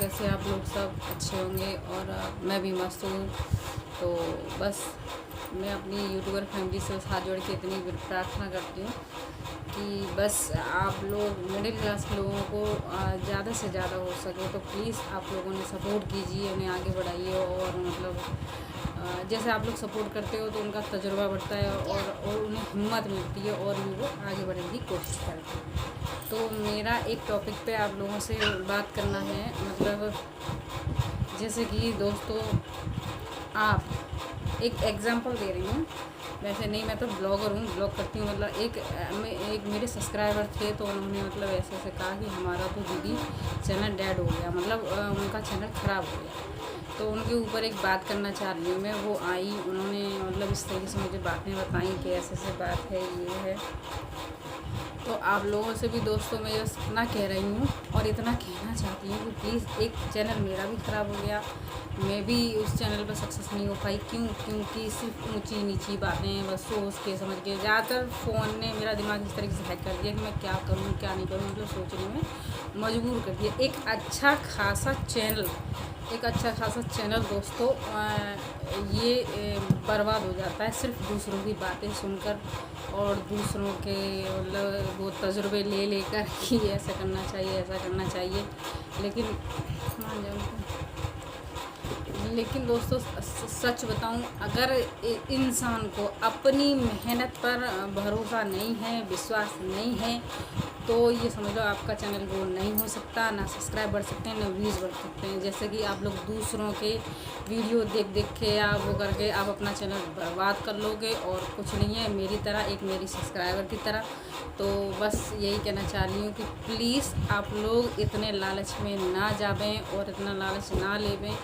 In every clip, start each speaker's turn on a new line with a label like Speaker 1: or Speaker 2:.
Speaker 1: कैसे आप लोग सब अच्छे होंगे और मैं भी मस्त हूँ। तो बस मैं अपनी यूट्यूबर फैमिली से हाथ जोड़ के इतनी प्रार्थना करती हूँ कि बस आप लोग मिडिल क्लास के लोगों को ज़्यादा से ज़्यादा हो सके तो प्लीज़ आप लोगों ने सपोर्ट कीजिए, उन्हें आगे बढ़ाइए। और मतलब जैसे आप लोग सपोर्ट करते हो तो उनका तजुर्बा बढ़ता है और उन्हें हिम्मत मिलती है और भी वो आगे बढ़ने की कोशिश करते हैं। तो मेरा एक टॉपिक पे आप लोगों से बात करना है, मतलब जैसे कि दोस्तों आप एक एग्ज़ाम्पल दे रही हूँ, वैसे नहीं, मैं तो ब्लॉगर हूँ, ब्लॉग करती हूँ। मतलब एक मेरे सब्सक्राइबर थे तो उन्होंने मतलब ऐसे ऐसे कहा कि हमारा तो दीदी चैनल डेड हो गया, मतलब उनका चैनल ख़राब हो गया। तो उनके ऊपर एक बात करना चाह रही हूँ मैं। वो आई, उन्होंने मतलब इस तरीके से मुझे बातें बताई कि ऐसे ऐसे बात है, ये है। तो आप लोगों से भी दोस्तों मैं बस इतना कह रही हूँ और इतना कहना चाहती हूँ कि प्लीज़, एक चैनल मेरा भी ख़राब हो गया, मैं भी उस चैनल पर सक्सेस नहीं हो पाई। क्योंकि सिर्फ ऊंची नीची बातें बस सोच के समझ के, ज़्यादातर फ़ोन ने मेरा दिमाग इस तरीके से हैक कर दिया कि मैं क्या करूँ क्या नहीं करूँ, मतलब सोचने में मजबूर कर दिया। एक अच्छा खासा चैनल दोस्तों ये बर्बाद हो जाता है सिर्फ दूसरों की बातें सुनकर और दूसरों के मतलब वो तजुर्बे ले लेकर कि ऐसा करना चाहिए ऐसा करना चाहिए। लेकिन दोस्तों सच बताऊं, अगर इंसान को अपनी मेहनत पर भरोसा नहीं है, विश्वास नहीं है, तो ये समझ लो आपका चैनल ग्रो नहीं हो सकता, ना सब्सक्राइब बढ़ सकते हैं, ना व्यूज़ बढ़ सकते हैं। जैसे कि आप लोग दूसरों के वीडियो देख देख के या वो करके आप अपना चैनल बर्बाद कर लोगे और कुछ नहीं है, मेरी तरह, एक मेरी सब्सक्राइबर की तरह। तो बस यही कहना चाह रही हूँ कि प्लीज़ आप लोग इतने लालच में ना जावें और इतना लालच ना लेवें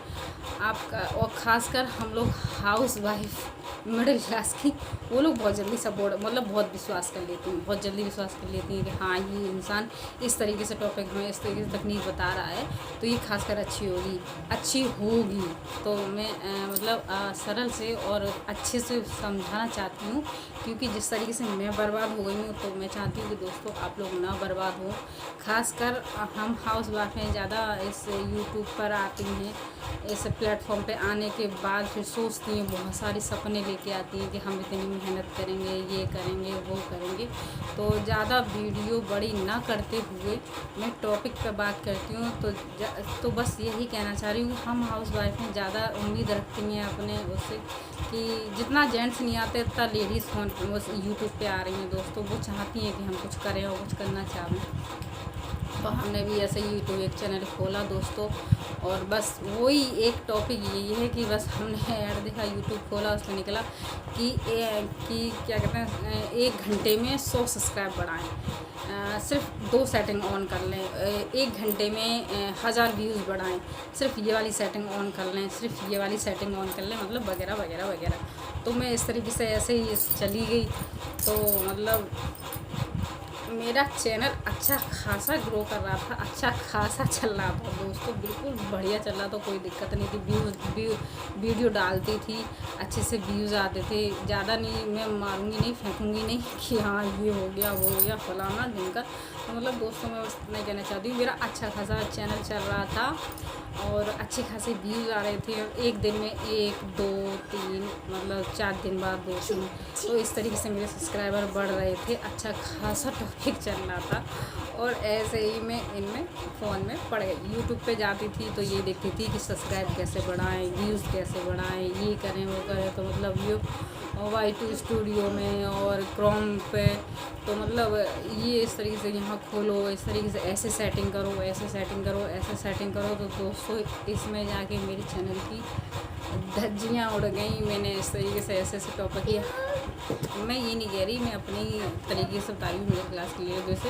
Speaker 1: आपका। और ख़ासकर हम लोग हाउस वाइफ मिडिल क्लास की, वो लोग बहुत जल्दी सपोर्ट मतलब बहुत विश्वास कर लेती हैं, बहुत जल्दी विश्वास कर लेती हैं कि हाँ, ये इंसान इस तरीके से टॉपिक हमें इस तरीके से तकनीक बता रहा है तो ये खासकर अच्छी होगी। तो मैं मतलब सरल से और अच्छे से समझाना चाहती हूँ, क्योंकि जिस तरीके से मैं बर्बाद हो गई हूँ तो मैं चाहती हूँ कि दोस्तों आप लोग ना बर्बाद हो। खासकर हम हाउस वाइफ हैं, ज़्यादा इस यूट्यूब पर आती हैं, इस प्लेटफॉर्म पे आने के बाद फिर सोचती हैं, बहुत सारी सपने लेके आती हैं कि हम इतनी मेहनत करेंगे, ये करेंगे, वो करेंगे। तो ज़्यादा वीडियो बड़ी ना करते हुए मैं टॉपिक पर बात करती हूँ। तो बस यही कहना चाह रही हूँ, हम हाउस वाइफ हैं, ज़्यादा उम्मीद रखती हैं अपने उससे कि जितना जेंट्स नहीं आते उतना लेडीज़ फोन यूट्यूब पे आ रही हैं दोस्तों। वो चाहती हैं कि हम कुछ करें और कुछ करना चाहें। तो हमने भी ऐसे ही यूट्यूब एक चैनल खोला दोस्तों, और बस वही एक टॉपिक यही है कि बस हमने ऐड देखा, यूट्यूब खोला, उसमें निकला कि क्या कहते हैं 1 घंटे में 100 सब्सक्राइब बढ़ाएं, सिर्फ 2 सेटिंग ऑन कर लें, 1 घंटे में 1000 व्यूज़ बढ़ाएं, सिर्फ ये वाली सेटिंग ऑन कर लें, सिर्फ ये वाली सेटिंग ऑन कर लें, मतलब वगैरह वगैरह वगैरह। तो मैं इस तरीके से ऐसे ही चली गई। तो मतलब मेरा चैनल अच्छा खासा ग्रो कर रहा था, अच्छा खासा चल रहा था दोस्तों, बिल्कुल बढ़िया चल रहा था, कोई दिक्कत नहीं थी। वीडियो डालती थी, अच्छे से व्यूज़ आते थे, ज़्यादा नहीं, मैं मारूंगी नहीं, फेंकूंगी नहीं कि हाँ ये हो गया वो हो गया फलाना ढिमका। तो मतलब दोस्तों मैं बस इतना कहना चाहती हूँ, मेरा अच्छा खासा चैनल चल रहा था और अच्छे खासे व्यूज़ आ रहे थे। एक दिन में 1 2 3 मतलब 4 दिन बाद 2 3, तो इस तरीके से मेरे सब्सक्राइबर बढ़ रहे थे, अच्छा खासा टॉपिक चल रहा था। और ऐसे ही मैं इनमें फ़ोन में पड़ गई, यूट्यूब पे जाती थी तो ये देखती थी कि सब्सक्राइब कैसे बढ़ाएं, व्यूज़ कैसे बढ़ाएं, ये करें वो करें। तो मतलब ये Y2 स्टूडियो में और क्रोम पे, तो मतलब ये इस तरीके से यहाँ खोलो, इस तरीके से ऐसे सेटिंग करो, ऐसे सेटिंग करो, ऐसे सेटिंग करो। तो दोस्तों इसमें जाके मेरी चैनल की धज्जियाँ उड़ गई। मैंने इस तरीके से ऐसे ऐसे टॉपिक किया। मैं ये नहीं कह रही, मैं अपनी तरीके से बता रही हूँ मिडिल क्लास के लिए। जैसे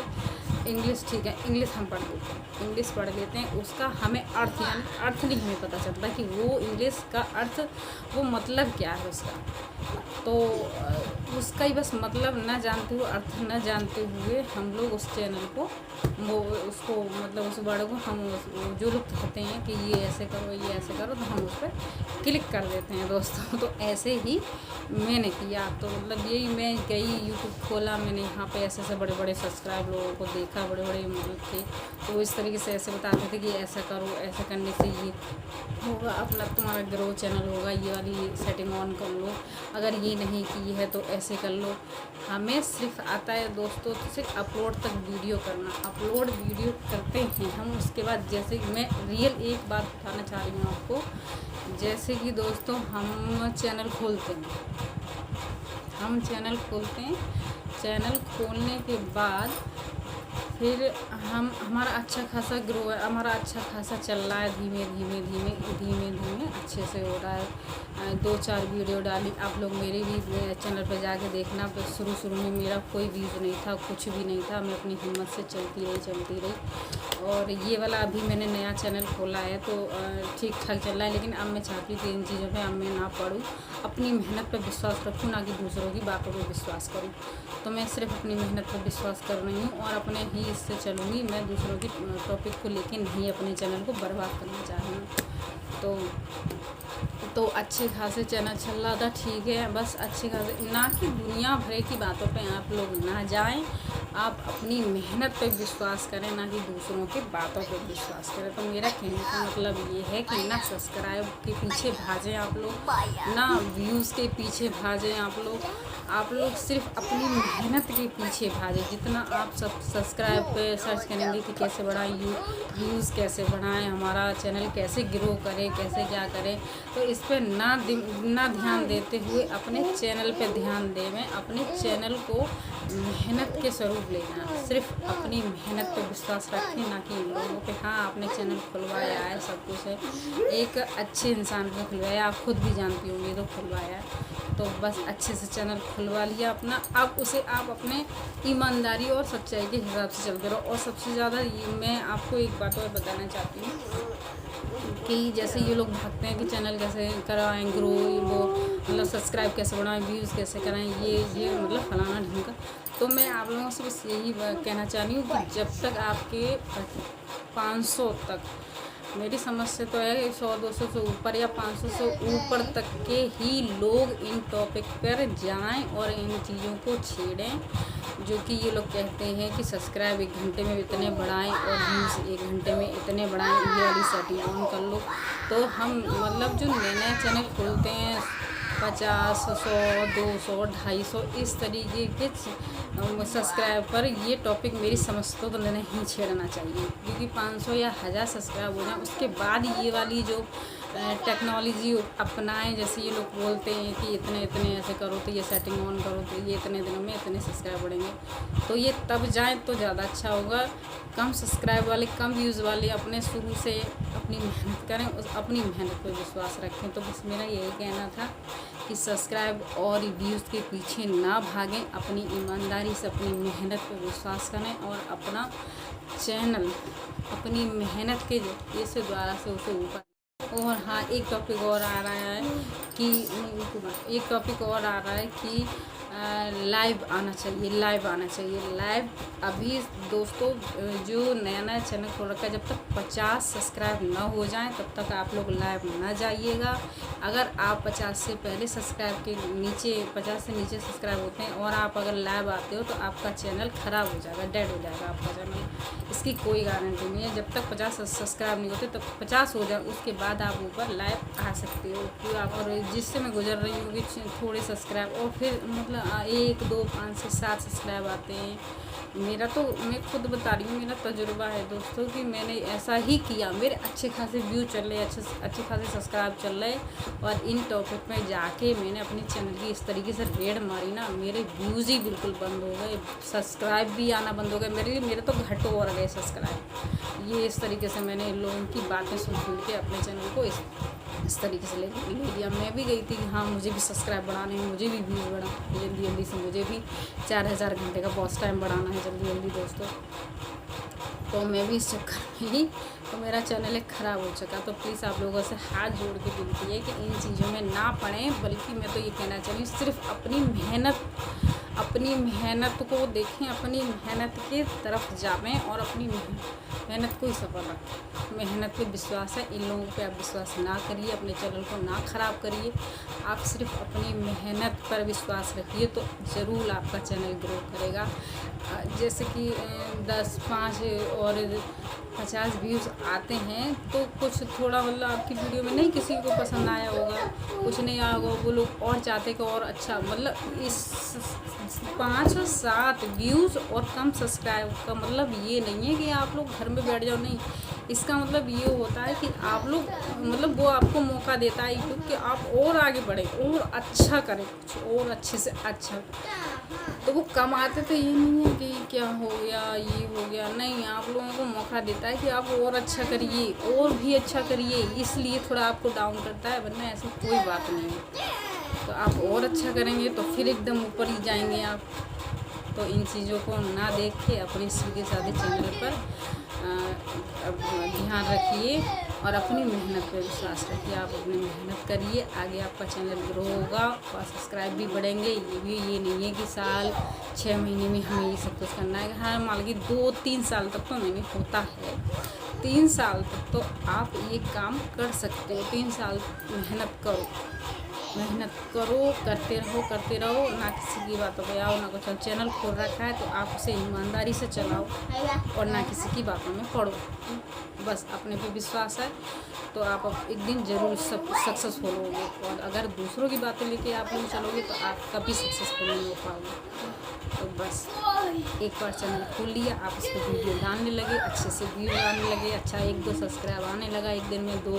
Speaker 1: इंग्लिश, ठीक है, इंग्लिश हम पढ़ लेते हैं, इंग्लिश पढ़ लेते हैं, उसका हमें अर्थ यानी अर्थ नहीं हमें पता चलता कि वो इंग्लिश का अर्थ, वो मतलब क्या है उसका। तो उसका ही बस मतलब न जानते हुए, अर्थ न जानते हुए हम लोग उस चैनल को उसको मतलब उस वर्ड को हम जो लोग कहते हैं कि ये ऐसे करो ये ऐसे करो, तो हम उस पर क्लिक कर देते हैं दोस्तों। तो ऐसे ही मैंने किया। तो मतलब यही मैं गई, यूट्यूब खोला मैंने, यहाँ पे ऐसे ऐसे बड़े बड़े सब्सक्राइब लोगों को देखा था, बड़े बड़े मतलब थे, तो वो इस तरीके से ऐसे बताते थे कि ऐसा करो, ऐसा करने से ये होगा, अपना तुम्हारा ग्रो चैनल होगा, ये वाली सेटिंग ऑन कर लो, अगर ये नहीं की है तो ऐसे कर लो। हमें सिर्फ आता है दोस्तों तो सिर्फ अपलोड तक वीडियो करना, अपलोड वीडियो करते हैं हम। उसके बाद जैसे मैं रियल एक बात बताना चाह रही हूँ आपको, जैसे कि दोस्तों हम चैनल खोलते हैं, चैनल खोलने के बाद फिर हमारा अच्छा खासा ग्रो है, हमारा अच्छा खासा चल रहा है, धीमे धीमे अच्छे से हो रहा है। 2-4 वीडियो डाली, आप लोग मेरे भी चैनल पर जाके देखना। तो शुरू में मेरा कोई व्यूज़ नहीं था, कुछ भी नहीं था, मैं अपनी हिम्मत से चलती रही। और ये वाला अभी मैंने नया चैनल खोला है तो ठीक ठाक चल रहा है, लेकिन अब मैं चाहती हूँ कि इन चीज़ों पे अब मैं ना पढूँ, अपनी मेहनत पर विश्वास रखूँ, ना कि दूसरों की बातों पर विश्वास करूँ। तो मैं सिर्फ अपनी मेहनत पर विश्वास कर रही हूँ और अपने ही इससे चलूँगी। मैं दूसरों की टॉपिक को लेके नहीं अपने चैनल को बर्बाद करना चाह रही हूँ। तो अच्छे खासे चैनल चल रहा था, ठीक है, बस अच्छे खासे, ना कि दुनिया भर की बातों पे आप लोग ना जाएं, आप अपनी मेहनत पे विश्वास करें, ना कि दूसरों की बातों पे विश्वास करें। तो मेरा कहने का मतलब ये है कि ना सब्सक्राइब के पीछे भागें आप लोग, ना व्यूज़ के पीछे भागें आप लोग सिर्फ अपनी मेहनत के पीछे भागें। जितना आप सब सब्सक्राइब पे सर्च करेंगे कि कैसे बढ़ाएं, व्यूज़ कैसे बढ़ाएं, हमारा चैनल कैसे ग्रो करें, कैसे क्या करें, तो इस पर ना ध्यान देते हुए अपने चैनल पे ध्यान दें। अपने चैनल को मेहनत के स्वरूप लेना, सिर्फ अपनी मेहनत पे विश्वास रखें, ना कि इन लोगों पे। हाँ, आपने चैनल खुलवाया है, सब कुछ है, एक अच्छे इंसान को खुलवाया, आप खुद भी जानती होंगी तो खुलवाया है, तो बस अच्छे से चैनल खुलवा लिया अपना। अब उसे आप अपने ईमानदारी और सच्चाई के हिसाब से चलते रहो। और सबसे ज़्यादा मैं आपको एक बात और बताना चाहती हूँ कि जैसे ये लोग भागते हैं कि चैनल कैसे कराएं ग्रो, वो मतलब सब्सक्राइब कैसे बढ़ाएं, व्यूज़ कैसे कराएं, ये मतलब फलाना ढंग का। तो मैं आप लोगों से बस यही कहना चाह रही हूँ कि जब तक आपके 500 तक, मेरी समझ से तो है 100-200 से ऊपर या 500 से ऊपर तक के ही लोग इन टॉपिक पर जाएं और इन चीज़ों को छेड़ें, जो कि ये लोग कहते हैं कि सब्सक्राइब 1 घंटे में इतने बढ़ाएं और व्यूज़ 1 घंटे में इतने बढ़ाएं, ये वाली सेटिंग ऑन कर लो। तो हम मतलब जो नए चैनल खोलते हैं 50, 100, 200, 250 इस तरीके के सब्सक्राइब पर ये टॉपिक मेरी समझ तो नहीं छेड़ना चाहिए, क्योंकि 500 या 1000 सब्सक्राइब हो जाए उसके बाद ये वाली जो टेक्नोलॉजी अपनाएं। जैसे ये लोग बोलते हैं कि इतने ऐसे करो तो ये सेटिंग ऑन करो तो ये इतने दिनों में इतने सब्सक्राइब बढ़ेंगे, तो ये तब जाएं तो ज़्यादा अच्छा होगा। कम सब्सक्राइब वाले, कम व्यूज़ वाले अपने शुरू से अपनी मेहनत करें, अपनी मेहनत पर विश्वास रखें। तो बस मेरा यही कहना था कि सब्सक्राइब और व्यूज़ के पीछे ना भागें, अपनी ईमानदारी से अपनी मेहनत पर विश्वास करें और अपना चैनल अपनी मेहनत के जरिए द्वारा से उसे ऊपर। और हाँ, एक टॉपिक और आ रहा है कि लाइव आना चाहिए। लाइव अभी दोस्तों जो नया चैनल खोल रखा है, जब तक 50 सब्सक्राइब ना हो जाएं तब तक आप लोग लाइव ना जाइएगा। अगर आप 50 से पहले सब्सक्राइब के नीचे, 50 से नीचे सब्सक्राइब होते हैं और आप अगर लाइव आते हो तो आपका चैनल ख़राब हो जाएगा, डेड हो जाएगा आपका चैनल। इसकी कोई गारंटी नहीं है। जब तक 50 सब्सक्राइब नहीं होते तब 50 हो जाए, उसके बाद आप ऊपर लाइव आ सकते हो। फिर आप, और जिससे मैं गुजर रही हूँ कि थोड़े सब्सक्राइब और फिर मतलब 1, 2, 5 से 7 सब्सक्राइब आते हैं। मेरा तो, मैं खुद बता रही हूँ, मेरा तजुर्बा है दोस्तों कि मैंने ऐसा ही किया। मेरे अच्छे खासे व्यू चल रहे, अच्छे खासे सब्सक्राइब चल रहे, और इन टॉपिक में जाके मैंने अपने चैनल की इस तरीके से रेड मारी ना, मेरे व्यूज़ ही बिल्कुल बंद हो गए, सब्सक्राइब भी आना बंद हो गए मेरे तो घट और गए सब्सक्राइब। ये इस तरीके से मैंने लोगों की बातें सुन के अपने चैनल को इस तरीके से ले लिया। मैं भी गई थी कि हाँ, मुझे भी सब्सक्राइब बढ़ाने हैं, मुझे भी व्यूज़ बढ़ाना जल्दी से, मुझे भी 4000 घंटे का वॉच टाइम बढ़ाना है जल्दी दोस्तों। तो मैं भी इस चक्कर में ही तो मेरा चैनल एक ख़राब हो चुका। तो प्लीज़ आप लोगों से हाथ जोड़ के विनती है कि इन चीज़ों में ना पड़ें, बल्कि मैं तो ये कहना चाहिए सिर्फ अपनी मेहनत को देखें, अपनी मेहनत की तरफ जाएं और अपनी मेहनत को ही सफल रखें। मेहनत पे विश्वास है, इन लोगों पे आप विश्वास ना करिए, अपने चैनल को ना ख़राब करिए। आप सिर्फ अपनी मेहनत पर विश्वास रखिए तो ज़रूर आपका चैनल ग्रो करेगा। जैसे कि 10, 5 और 50 व्यूज़ आते हैं तो कुछ थोड़ा मतलब आपकी वीडियो में नहीं किसी को पसंद आया होगा, कुछ नहीं आया होगा, वो लोग और चाहते कि और अच्छा मतलब इस 5 और 7 व्यूज़ और कम सब्सक्राइब का मतलब ये नहीं है कि आप लोग घर में बैठ जाओ, नहीं। इसका मतलब ये होता है कि आप लोग मतलब वो आपको मौका देता है यूट्यूब कि आप और आगे बढ़ें और अच्छा करें, कुछ और अच्छे से अच्छा। तो वो कम आते तो ये नहीं है कि क्या हो गया, ये हो गया, नहीं। आप लोगों को मौका देता है कि आप और अच्छा करिए, और भी अच्छा करिए, इसलिए थोड़ा आपको डाउन करता है, वरना ऐसी कोई बात नहीं है। तो आप और अच्छा करेंगे तो फिर एकदम ऊपर ही जाएंगे आप। तो इन चीज़ों को ना देख के अपने सीधे साधे चैनल पर ध्यान रखिए और अपनी मेहनत पर विश्वास रखिए। आप अपनी मेहनत करिए, आगे आपका चैनल ग्रो होगा और सब्सक्राइब भी बढ़ेंगे। ये नहीं है कि साल 6 महीने में हमें ये सब कुछ करना है। हाँ, मान लीजिए 2-3 साल तक तो मैंने होता है, 3 साल तक तो आप ये काम कर सकते हो। 3 साल मेहनत करो, मेहनत करो, करते रहो, ना किसी की बातों पे आओ, ना कुछ। चैनल खोल रखा है तो आप उसे ईमानदारी से चलाओ और ना किसी की बातों में पड़ो। बस अपने पे विश्वास है तो आप एक दिन ज़रूर सब सक्सेसफुल होगे। और अगर दूसरों की बातें लेके आप लोग चलोगे तो आप कभी सक्सेसफुल नहीं हो पाओगे। तो बस एक बार चैनल खोल लिया, आप इस पर वीडियो डालने लगे, अच्छे से व्यू आने लगे, अच्छा 1-2 सब्सक्राइब आने लगा, एक दिन में 2,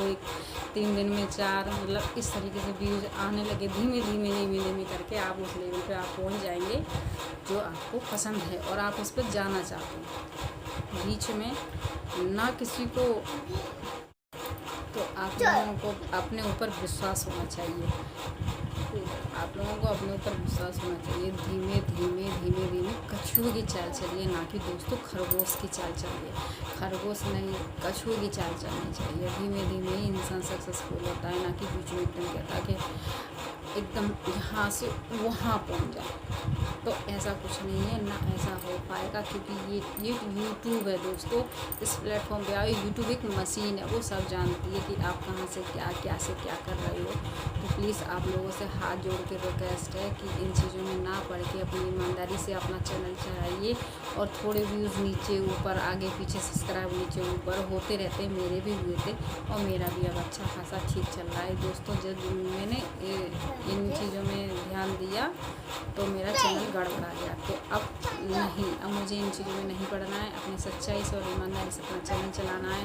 Speaker 1: 3 दिन में 4, मतलब इस तरीके से व्यूज़ आने लगे। धीमे धीमे करके आप उस लेवल पे आप पहुंच जाएंगे जो आपको पसंद है और आप उस पर जाना चाहते हैं। बीच में ना किसी को, तो आप लोगों को अपने ऊपर विश्वास होना चाहिए। आप लोगों को अपने ऊपर विश्वास होना चाहिए। धीमे धीमे कछुए की चाल चलिए, ना कि दोस्तों खरगोश की चाल चलिए। खरगोश नहीं, कछुए की चाल चलनी चाहिए। धीमे धीमे ही इंसान सक्सेसफुल होता है, ना कि बीच में एकदम कहता है कि एकदम यहाँ से वहाँ पहुँच जाए। तो ऐसा कुछ नहीं है, ना ऐसा हो पाएगा, क्योंकि ये यूट्यूब है दोस्तों। इस प्लेटफॉर्म पे आओ, यूट्यूब एक मशीन है, वो सब जानती है कि आप कहाँ से क्या से क्या कर रहे हो। तो प्लीज़ आप लोगों से हाथ जोड़ के रिक्वेस्ट है कि इन चीज़ों में ना पड़ के अपनी ईमानदारी से अपना चैनल चलाइए। और थोड़े व्यूज़ नीचे ऊपर आगे पीछे सब्सक्राइब नीचे ऊपर होते रहते, मेरे भी हुए थे और मेरा भी अब अच्छा खासा ठीक चल रहा है दोस्तों। जब मैंने इन चीज़ों में ध्यान दिया तो मेरा चैनल गड़बड़ा गया। तो अब नहीं, अब मुझे इन चीज़ों में नहीं पड़ना है, अपनी सच्चाई से और ईमानदारी से अपना चैनल चलाना है।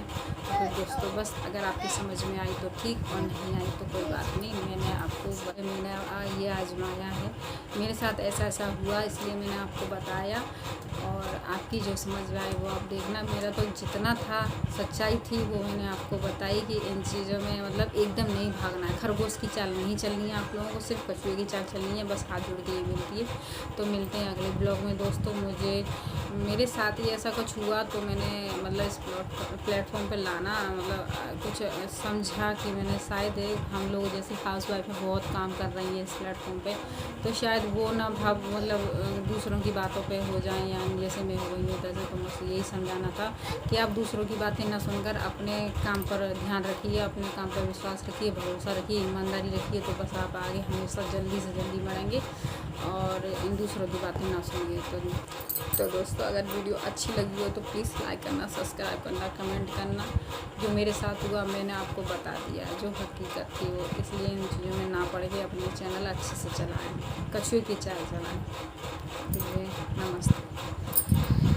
Speaker 1: तो दोस्तों बस अगर आपकी समझ में आई तो ठीक, और नहीं आई तो कोई बात नहीं। मैंने ये आजमाया है, मेरे साथ ऐसा हुआ, इसलिए मैंने आपको बताया। और आपकी जो समझ में आए वो आप देखना। मेरा तो जितना था सच्चाई थी वो मैंने आपको बताई कि इन चीज़ों में मतलब एकदम नहीं भागना है, खरगोश की चाल नहीं चलनी है। आप लोगों को सिर्फ कछुए की चाल चलनी है, बस हाथ जोड़ के ये मिलती है। तो मिलते हैं अगले ब्लॉग में दोस्तों। मेरे साथ ही ऐसा कुछ हुआ तो मैंने मतलब इस प्लेटफॉर्म पे लाना मतलब कुछ समझा कि मैंने शायद हम लोग जैसे हाउसवाइफ में बहुत काम कर रही है इस प्लेटफॉर्म पे, तो शायद वो ना भाव मतलब दूसरों की बातों पे हो जाए, या जैसे मैं हो गई हूँ तैसे। तो मुझे यही समझाना था कि आप दूसरों की बातें ना सुनकर अपने काम पर ध्यान रखिए, अपने काम पर विश्वास रखिए, भरोसा रखिए, ईमानदारी रखिए। तो बस आप आगे हमेशा जल्दी से जल्दी बढ़ेंगे और इन दूसरों की बातें ना सुनिए। तो दोस्तों अगर वीडियो अच्छी लगी हो तो प्लीज़ लाइक करना, सब्सक्राइब करना, कमेंट करना। जो मेरे साथ हुआ मैंने आपको बता दिया, जो हकीकत थी वो। इसलिए इन चीज़ों में ना पड़ के अपने चैनल अच्छे से चलाएं, कछुए की चाल चलाएं। नमस्ते।